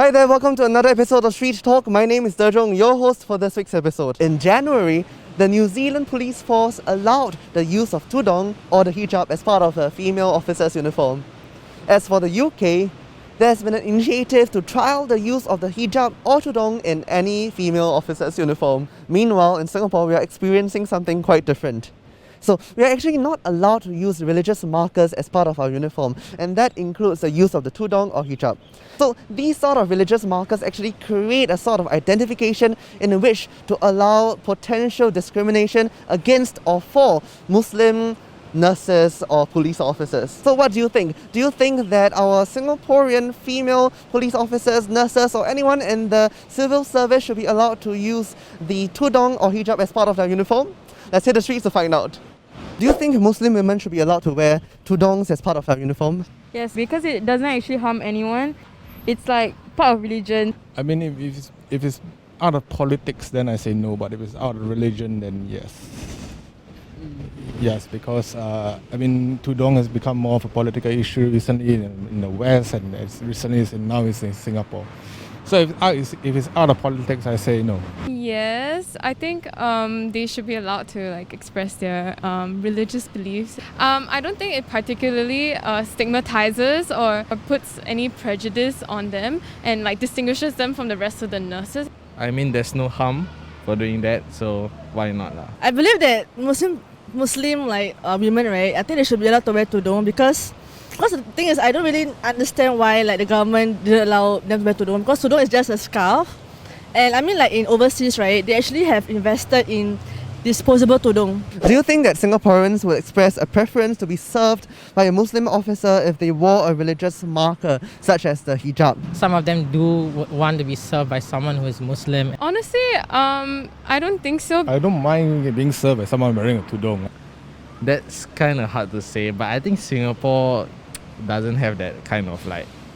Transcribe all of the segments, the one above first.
Hi there, welcome to another episode of Street Talk. My name is DeZhong, your host for this week's episode. In January, the New Zealand police force allowed the use of Tudong or the Hijab as part of a female officer's uniform. As for the UK, there's been an initiative to trial the use of the Hijab or Tudong in any female officer's uniform. Meanwhile, in Singapore, we are experiencing something quite different. So we are actually not allowed to use religious markers as part of our uniform, and that includes the use of the Tudong or Hijab. So these sort of religious markers actually create a sort of identification in which to allow potential discrimination against or for Muslim nurses or police officers. So what do you think? Do you think that our Singaporean female police officers, nurses or anyone in the civil service should be allowed to use the Tudong or Hijab as part of their uniform? Let's hit the streets to find out. Do you think Muslim women should be allowed to wear Tudongs as part of their uniform? Yes, because it doesn't actually harm anyone. It's like part of religion. I mean, if it's out of politics, then I say no. But if it's out of religion, then yes. Yes, because Tudong has become more of a political issue recently in the West, and now it's in Singapore. So if it's out of politics, I say no. Yes, I think they should be allowed to express their religious beliefs. I don't think it particularly stigmatizes or puts any prejudice on them and distinguishes them from the rest of the nurses. I mean, there's no harm for doing that, so why not lah? I believe that Muslim women, right? I think they should be allowed to wear tudung because the thing is, I don't really understand why the government didn't allow them to wear tudung, because tudung is just a scarf, and I mean in overseas, right, they actually have invested in disposable tudung. Do you think that Singaporeans will express a preference to be served by a Muslim officer if they wore a religious marker such as the hijab? Some of them do want to be served by someone who is Muslim. Honestly, I don't think so. I don't mind being served by someone wearing a tudong. That's kind of hard to say, but I think Singapore doesn't have that kind of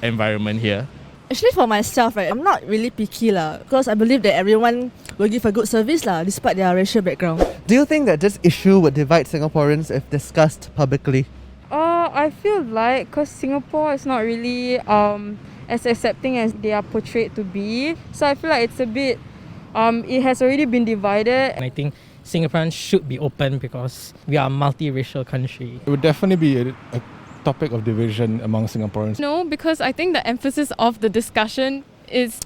environment here. Actually, for myself, right, I'm not really picky because I believe that everyone will give a good service despite their racial background. Do you think that this issue would divide Singaporeans if discussed publicly? I feel because Singapore is not really as accepting as they are portrayed to be. So I feel it's a bit, it has already been divided. And I think Singaporeans should be open because we are a multiracial country. It would definitely be a topic of division among Singaporeans. No, because I think the emphasis of the discussion is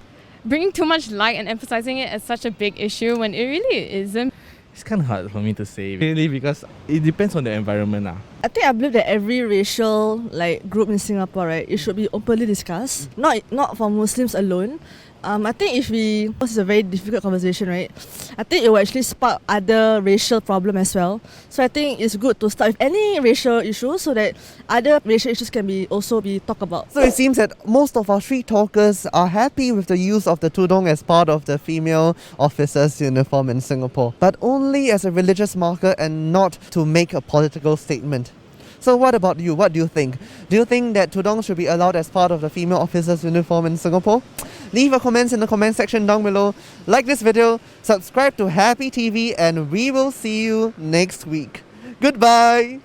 bringing too much light and emphasizing it as such a big issue when it really isn't. It's kind of hard for me to say, really, because it depends on the environment. I think I believe that every racial group in Singapore, right, it should be openly discussed, not for Muslims alone. I think this is a very difficult conversation, right? I think it will actually spark other racial problem as well. So I think it's good to start with any racial issues so that other racial issues can also be talked about. So it seems that most of our street talkers are happy with the use of the Tudong as part of the female officer's uniform in Singapore, but only as a religious marker and not to make a political statement. So what about you? What do you think? Do you think that Tudong should be allowed as part of the female officer's uniform in Singapore? Leave your comments in the comment section down below. Like this video, subscribe to Happy TV, and we will see you next week. Goodbye!